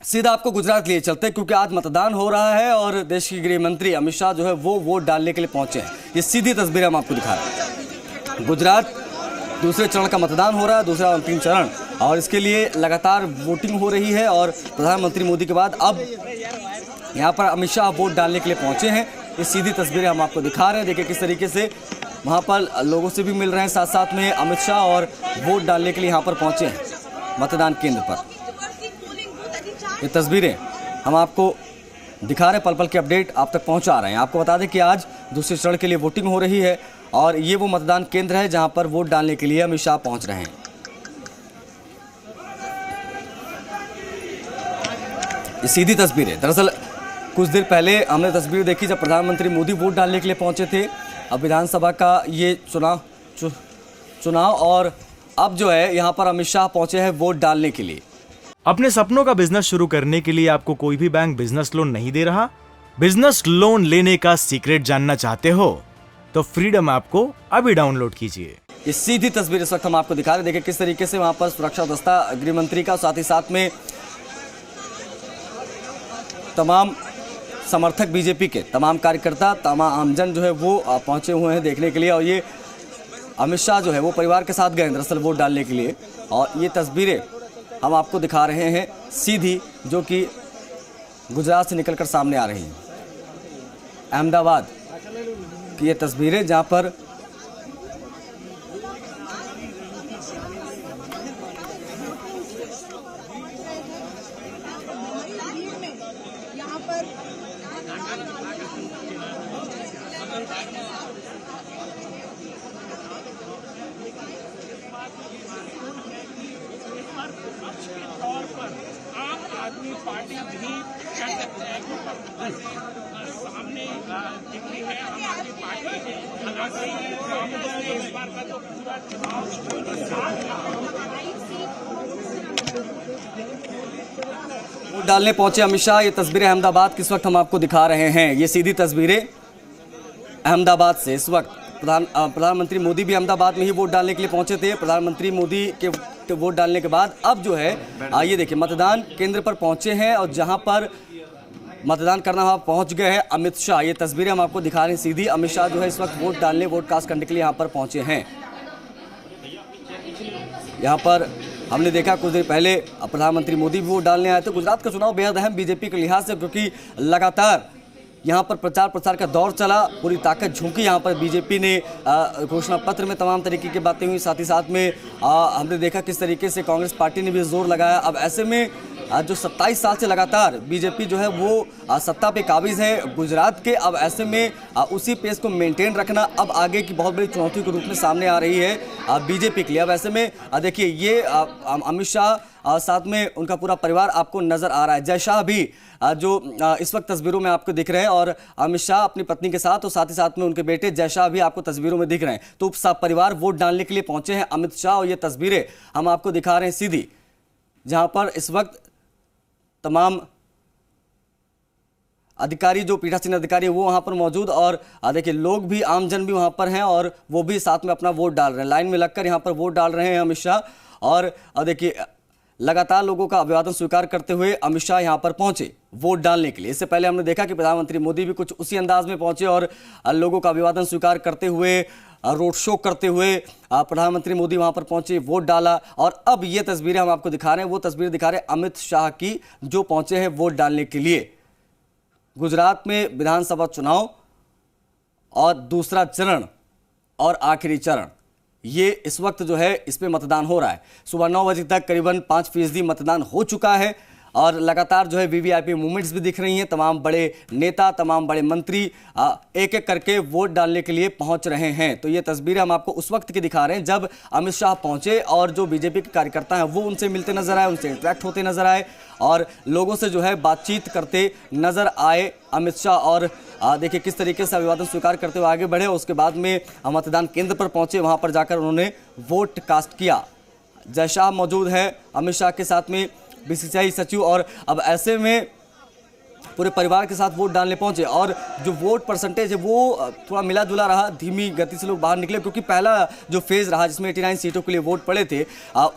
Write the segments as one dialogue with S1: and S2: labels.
S1: सीधा आपको गुजरात लिए चलते हैं क्योंकि आज मतदान हो रहा है और देश के गृह मंत्री अमित शाह जो है वो वोट डालने के लिए पहुंचे हैं। ये सीधी तस्वीर हम आपको दिखा रहे हैं। गुजरात दूसरे चरण का मतदान हो रहा है, दूसरा अंतिम चरण, और इसके लिए लगातार वोटिंग हो रही है। और प्रधानमंत्री मोदी के बाद अब यहाँ पर अमित शाह वोट डालने के लिए पहुंचे हैं। ये सीधी तस्वीरें हम आपको दिखा रहे हैं। देखिए किस तरीके से वहाँ पर लोगों से भी मिल रहे हैं, साथ साथ में अमित शाह और वोट डालने के लिए यहाँ पर पहुंचे हैं मतदान केंद्र पर। ये तस्वीरें हम आपको दिखा रहे हैं, पल पल के अपडेट आप तक पहुंचा रहे हैं। आपको बता दें कि आज दूसरे चरण के लिए वोटिंग हो रही है और ये वो मतदान केंद्र है जहां पर वोट डालने के लिए अमित शाह पहुंच रहे हैं। ये सीधी तस्वीरें, दरअसल कुछ देर पहले हमने तस्वीर देखी जब प्रधानमंत्री मोदी वोट डालने के लिए पहुंचे थे। अब विधानसभा का ये चुनाव और अब जो है यहाँ पर अमित शाह पहुंचे हैं वोट डालने के लिए।
S2: अपने सपनों का बिजनेस शुरू करने के लिए आपको कोई भी बैंक बिजनेस लोन नहीं दे रहा? बिजनेस लोन लेने का सीक्रेट जानना चाहते हो तो फ्रीडम ऐप को अभी डाउनलोड कीजिए।
S1: ये सीधी तस्वीर इस वक्त हम आपको दिखा रहे हैं। देखिए किस तरीके से वहां पर सुरक्षा दस्ता गृह मंत्री का, साथ ही साथ में तमाम समर्थक बीजेपी के, तमाम कार्यकर्ता, तमाम आमजन जो है वो पहुंचे हुए हैं देखने के लिए। और ये अमित शाह जो है वो परिवार के साथ गए दरअसल वोट डालने के लिए। और ये तस्वीरें हम आपको दिखा रहे हैं सीधी, जो कि गुजरात से निकलकर सामने आ रही हैं। अहमदाबाद की ये तस्वीरें जहां पर
S3: पार्टी भी कर सकते हैं सामने दिख रही है आम आदमी पार्टी इस बार का तो पूरा
S1: वोट डालने पहुंचे अमित शाह। ये तस्वीरें अहमदाबाद की इस वक्त हम आपको दिखा रहे हैं। ये सीधी तस्वीरें अहमदाबाद से इस वक्त प्रधानमंत्री मोदी भी अहमदाबाद में ही वोट डालने के लिए पहुंचे थे। प्रधानमंत्री मोदी के वोट डालने के बाद अब जो है ये देखिए मतदान केंद्र पर पहुंचे हैं और जहां पर मतदान करना वहां पहुंच गए हैं अमित शाह। ये तस्वीरें हम आपको दिखा रहे हैं सीधी। अमित शाह जो है इस वक्त वोट डालने, वोट कास्ट करने के लिए यहां पर पहुंचे हैं। यहां पर हमने देखा कुछ देर पहले प्रधानमंत्री मोदी भी वोट डालने आए थे। गुजरात का चुनाव बेहद अहम बीजेपी के लिहाज से, क्योंकि लगातार यहाँ पर प्रचार प्रसार का दौर चला, पूरी ताकत झोंकी। यहाँ पर बीजेपी ने घोषणा पत्र में तमाम तरीके की बातें हुई, साथ ही साथ में हमने देखा किस तरीके से कांग्रेस पार्टी ने भी जोर लगाया। अब ऐसे में जो 27 साल से लगातार बीजेपी जो है वो सत्ता पे काबिज है गुजरात के, अब ऐसे में उसी पेस को मेंटेन रखना अब आगे की बहुत बड़ी चुनौती के रूप में सामने आ रही है बीजेपी के लिए। अब ऐसे में देखिए ये अमित शाह साथ में उनका पूरा परिवार आपको नजर आ रहा है। जय शाह भी जो इस वक्त तस्वीरों में आपको दिख रहे हैं और अमित शाह अपनी पत्नी के साथ और साथ ही साथ में उनके बेटे जय शाह भी आपको तस्वीरों में दिख रहे हैं। तो सब परिवार वोट डालने के लिए पहुंचे हैं अमित शाह। और ये तस्वीरें हम आपको दिखा रहे हैं सीधी, जहां पर इस वक्त तमाम अधिकारी, जो पीठासीन अधिकारी वो वहां पर मौजूद, और देखिए लोग भी, आमजन भी वहां पर हैं और वो भी साथ में अपना वोट डाल रहे हैं। लाइन में लगकर यहां पर वोट डाल रहे हैं अमित शाह। और देखिए लगातार लोगों का अभिवादन स्वीकार करते हुए अमित शाह यहां पर पहुंचे वोट डालने के लिए। इससे पहले हमने देखा कि प्रधानमंत्री मोदी भी कुछ उसी अंदाज में पहुंचे और लोगों का अभिवादन स्वीकार करते हुए, रोड शो करते हुए प्रधानमंत्री मोदी वहां पर पहुंचे, वोट डाला। और अब ये तस्वीरें हम आपको दिखा रहे हैं, वो तस्वीर दिखा रहे हैं अमित शाह की, जो पहुंचे हैं वोट डालने के लिए। गुजरात में विधानसभा चुनाव और दूसरा चरण और आखिरी चरण, ये इस वक्त जो है इस पे मतदान हो रहा है। सुबह 9 बजे तक करीबन 5% मतदान हो चुका है और लगातार जो है वीवीआईपी मूवमेंट्स भी दिख रही हैं। तमाम बड़े नेता, तमाम बड़े मंत्री एक एक करके वोट डालने के लिए पहुंच रहे हैं। तो ये तस्वीरें हम आपको उस वक्त की दिखा रहे हैं जब अमित शाह पहुंचे और जो बीजेपी के कार्यकर्ता हैं वो उनसे मिलते नजर आए, उनसे इंटरेक्ट होते नजर आए और लोगों से जो है बातचीत करते नजर आए अमित शाह। और देखिए किस तरीके से अभिवादन स्वीकार करते हुए आगे बढ़े। उसके बाद में मतदान केंद्र पर पहुंचे, वहां पर जाकर उन्होंने वोट कास्ट किया। जय शाह मौजूद है अमित शाह के साथ में, बीसीसीआई सचिव। और अब ऐसे में पूरे परिवार के साथ वोट डालने पहुंचे और जो वोट परसेंटेज है वो थोड़ा मिला जुला रहा, धीमी गति से लोग बाहर निकले क्योंकि पहला जो फेज रहा जिसमें 89 सीटों के लिए वोट पड़े थे,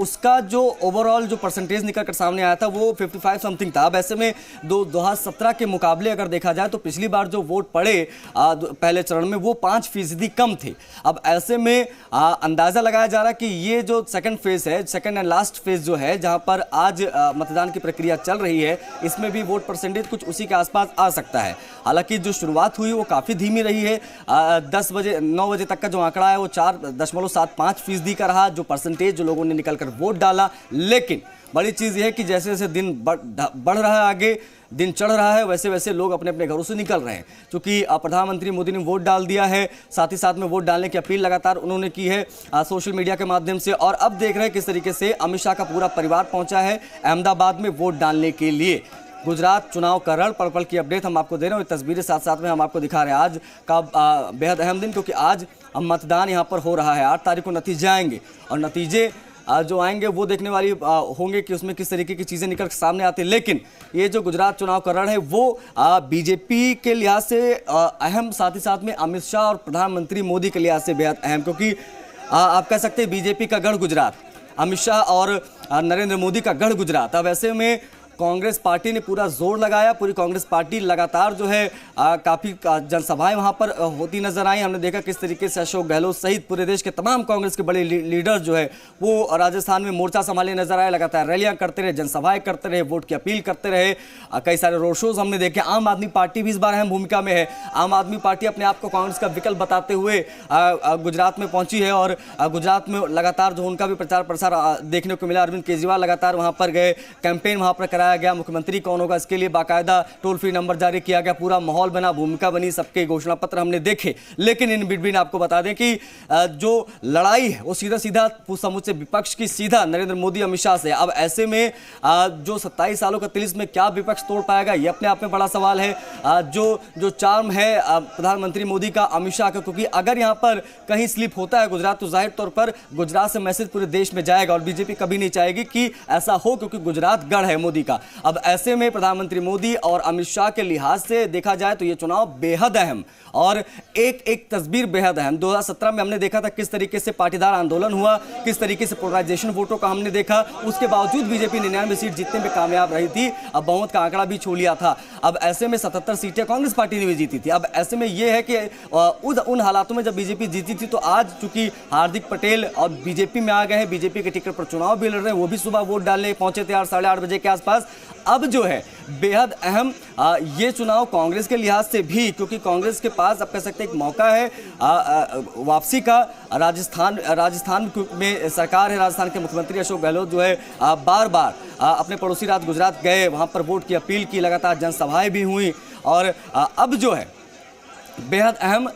S1: उसका जो ओवरऑल जो परसेंटेज निकल कर सामने आया था वो 55 समथिंग था। अब ऐसे में 2017 के मुकाबले अगर देखा जाए तो पिछली बार जो वोट पड़े पहले चरण में वो 5% कम थे। अब ऐसे में अंदाजा लगाया जा रहा है कि ये जो सेकंड फेज है, सेकंड एंड लास्ट फेज जो है जहां पर आज मतदान की प्रक्रिया चल रही है, इसमें भी वोट परसेंटेज कुछ उसी के आसपास आ सकता है। हालांकि जो शुरुआत हुई वो काफी धीमी रही है। 9 बजे तक का जो आंकड़ा है वो 4.75% का रहा, जो परसेंटेज जो लोगों ने निकलकर वोट डाला। लेकिन बड़ी चीज यह है कि जैसे जैसे दिन बढ़ रहा है, आगे दिन चढ़ रहा है, वैसे वैसे लोग अपने अपने घरों से निकल रहे हैं। क्योंकि प्रधानमंत्री मोदी ने वोट डाल दिया है, साथ ही साथ में वोट डालने की अपील लगातार उन्होंने की है सोशल मीडिया के माध्यम से। और अब देख रहे हैं किस तरीके से अमित शाह का पूरा परिवार पहुंचा है अहमदाबाद में वोट डालने के लिए। गुजरात चुनाव का रण पल पल की अपडेट हम आपको दे रहे हैं, तस्वीरें साथ साथ में हम आपको दिखा रहे हैं। आज का बेहद अहम दिन, क्योंकि आज मतदान यहाँ पर हो रहा है। 8 तारीख को नतीजे आएंगे और नतीजे जो आएंगे वो देखने वाली होंगे कि उसमें किस तरीके की चीज़ें निकल सामने आती हैं। लेकिन ये जो गुजरात चुनाव का रण है वो बीजेपी के लिहाज से अहम, साथ ही साथ में अमित शाह और प्रधानमंत्री मोदी के लिहाज से बेहद अहम, क्योंकि आप कह सकते हैं बीजेपी का गढ़ गुजरात, अमित शाह और नरेंद्र मोदी का गढ़ गुजरात। अब ऐसे में कांग्रेस पार्टी ने पूरा जोर लगाया, पूरी कांग्रेस पार्टी लगातार जो है काफ़ी जनसभाएं वहां पर होती नजर आई। हमने देखा किस तरीके से अशोक गहलोत सहित पूरे देश के तमाम कांग्रेस के बड़े लीडर जो है वो राजस्थान में मोर्चा संभाले नजर आए, लगातार रैलियां करते रहे, जनसभाएं करते रहे, वोट की अपील करते रहे, कई सारे रोड शोज हमने देखे। आम आदमी पार्टी भी इस बार अहम भूमिका में है। आम आदमी पार्टी अपने आप को कांग्रेस का विकल्प बताते हुए गुजरात में पहुंची है और गुजरात में लगातार जो उनका भी प्रचार प्रसार देखने को मिला। अरविंद केजरीवाल लगातार वहां पर गए, कैंपेन वहां पर कराया गया, मुख्यमंत्री कौन होगा इसके लिए बाकायदा टोल फ्री नंबर जारी किया गया, पूरा माहौल बना, भूमिका बनी, सबके घोषणा पत्र हमने देखे। लेकिन इन बिटवीन आपको बता दें कि जो लड़ाई है वो सीधा सीधा समूचे विपक्ष की, सीधा नरेंद्र मोदी अमित शाह से। अब ऐसे में जो 27 सालों का तिलिस्म में क्या विपक्ष तोड़ पाएगा, ये अपने आप में बड़ा सवाल है। जो चार्म है प्रधानमंत्री मोदी का अमित शाह का, क्योंकि अगर यहां पर कहीं स्लिप होता है गुजरात तो जाहिर तौर पर गुजरात से मैसेज पूरे देश में जाएगा और बीजेपी कभी नहीं चाहेगी कि ऐसा हो, क्योंकि गुजरात गढ़ है मोदी का। अब ऐसे में प्रधानमंत्री मोदी और अमित शाह के लिहाज से देखा जाए तो ये चुनाव बेहद अहम और एक एक तस्वीर बेहद अहम। 2017 में हमने देखा था किस तरीके से पाटीदार आंदोलन हुआ, किस तरीके से पोलराइजेशन वोटों का हमने देखा, उसके बावजूद बीजेपी 99 सीट जीतने में कामयाब रही थी। अब बहुमत का आंकड़ा भी छू लिया था। अब ऐसे में 77 सीटें कांग्रेस पार्टी ने भी जीती थी। अब ऐसे में यह है कि उन हालातों में जब बीजेपी जीती थी तो आज चूंकि हार्दिक पटेल और बीजेपी में आ गए हैं, बीजेपी के टिकट पर चुनाव भी लड़ रहे हैं, वो भी सुबह वोट डालने पहुंचे थे 8-8:30 बजे के आसपास। अब जो है बेहद अहम ये चुनाव कांग्रेस के लिहाज से भी, क्योंकि कांग्रेस के पास अब कह सकते हैं एक मौका है वापसी का। राजस्थान में सरकार है, राजस्थान के मुख्यमंत्री अशोक गहलोत जो है बार बार अपने पड़ोसी राज्य गुजरात गए, वहां पर वोट की अपील की, लगातार जनसभाएं भी हुई और अब जो है बेहद अहम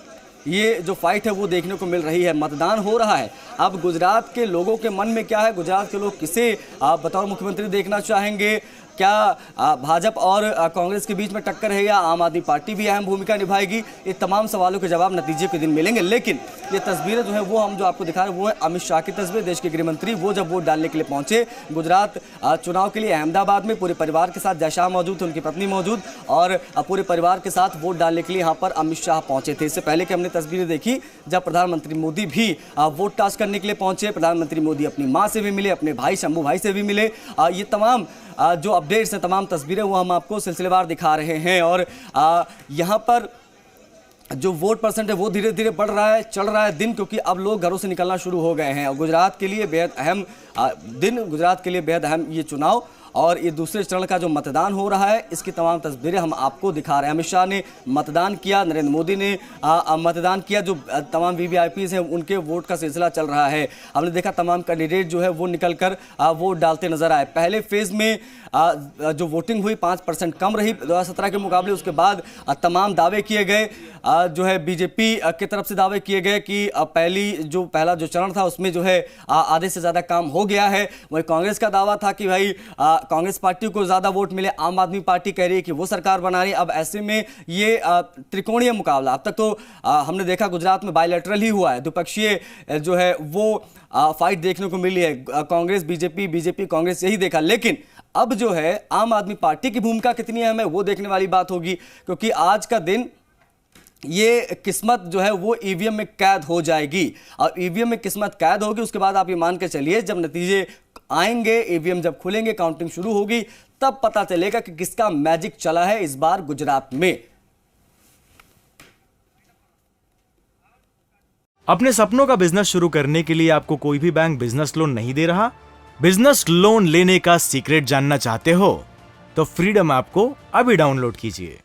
S1: ये जो फाइट है वो देखने को मिल रही है। मतदान हो रहा है। अब गुजरात के लोगों के मन में क्या है, गुजरात के लोग किसे बतौर मुख्यमंत्री देखना चाहेंगे, क्या भाजपा और कांग्रेस के बीच में टक्कर है या आम आदमी पार्टी भी अहम भूमिका निभाएगी, ये तमाम सवालों के जवाब नतीजे के दिन मिलेंगे। लेकिन ये तस्वीरें जो है वो हम जो आपको दिखा रहे हैं वो है अमित शाह की तस्वीर, देश के गृह मंत्री। वो जब वोट डालने के लिए पहुंचे गुजरात चुनाव के लिए अहमदाबाद में, पूरे परिवार के साथ, जय शाह मौजूद थे, उनकी पत्नी मौजूद, और पूरे परिवार के साथ वोट डालने के लिए यहाँ पर अमित शाह पहुंचे थे। इससे पहले कि हमने तस्वीरें देखी जब प्रधानमंत्री मोदी भी वोट कास्ट करने के लिए पहुंचे। प्रधानमंत्री मोदी अपनी माँ से भी मिले, अपने भाई शंभू भाई से भी मिले। ये तमाम जो अपडेट्स हैं, तमाम तस्वीरें वो हम आपको सिलसिलेवार दिखा रहे हैं। और यहाँ पर जो वोट परसेंट है वो धीरे धीरे बढ़ रहा है, चढ़ रहा है दिन, क्योंकि अब लोग घरों से निकलना शुरू हो गए हैं। और गुजरात के लिए बेहद अहम दिन, गुजरात के लिए बेहद अहम ये चुनाव और ये दूसरे चरण का जो मतदान हो रहा है, इसकी तमाम तस्वीरें हम आपको दिखा रहे हैं। अमित शाह ने मतदान किया, नरेंद्र मोदी ने मतदान किया, जो तमाम वीवीआईपीज़ हैं उनके वोट का सिलसिला चल रहा है। हमने देखा तमाम कैंडिडेट जो है वो निकल कर वोट डालते नजर आए। पहले फेज़ में जो वोटिंग हुई 5% कम रही 2017 के मुकाबले। उसके बाद तमाम दावे किए गए, जो है बीजेपी की तरफ से दावे किए गए कि पहला जो चरण था उसमें जो है आधे से ज़्यादा काम हो गया है। वही कांग्रेस का दावा था कि भाई कांग्रेस पार्टी को ज़्यादा वोट मिले, आम आदमी पार्टी कह रही है कि वो सरकार बना रही है। अब ऐसे में ये त्रिकोणीय मुकाबला, अब तक तो हमने देखा गुजरात में बायलैटरल ही हुआ है, द्विपक्षीय जो है वो फाइट देखने को मिली है, कांग्रेस बीजेपी, बीजेपी कांग्रेस, यही देखा। लेकिन अब जो है आम आदमी पार्टी की भूमिका कितनी है हमें वो देखने वाली बात होगी, क्योंकि आज का दिन ये किस्मत जो है वो ईवीएम में कैद हो जाएगी। और ईवीएम में किस्मत कैद होगी, उसके बाद आप ये मान के चलिए जब नतीजे आएंगे, ईवीएम जब खुलेंगे, काउंटिंग शुरू होगी, तब पता चलेगा कि किसका मैजिक चला है इस बार गुजरात में।
S2: अपने सपनों का बिजनेस शुरू करने के लिए आपको कोई भी बैंक बिजनेस लोन नहीं दे रहा? बिजनेस लोन लेने का सीक्रेट जानना चाहते हो तो फ्रीडम ऐप को अभी डाउनलोड कीजिए।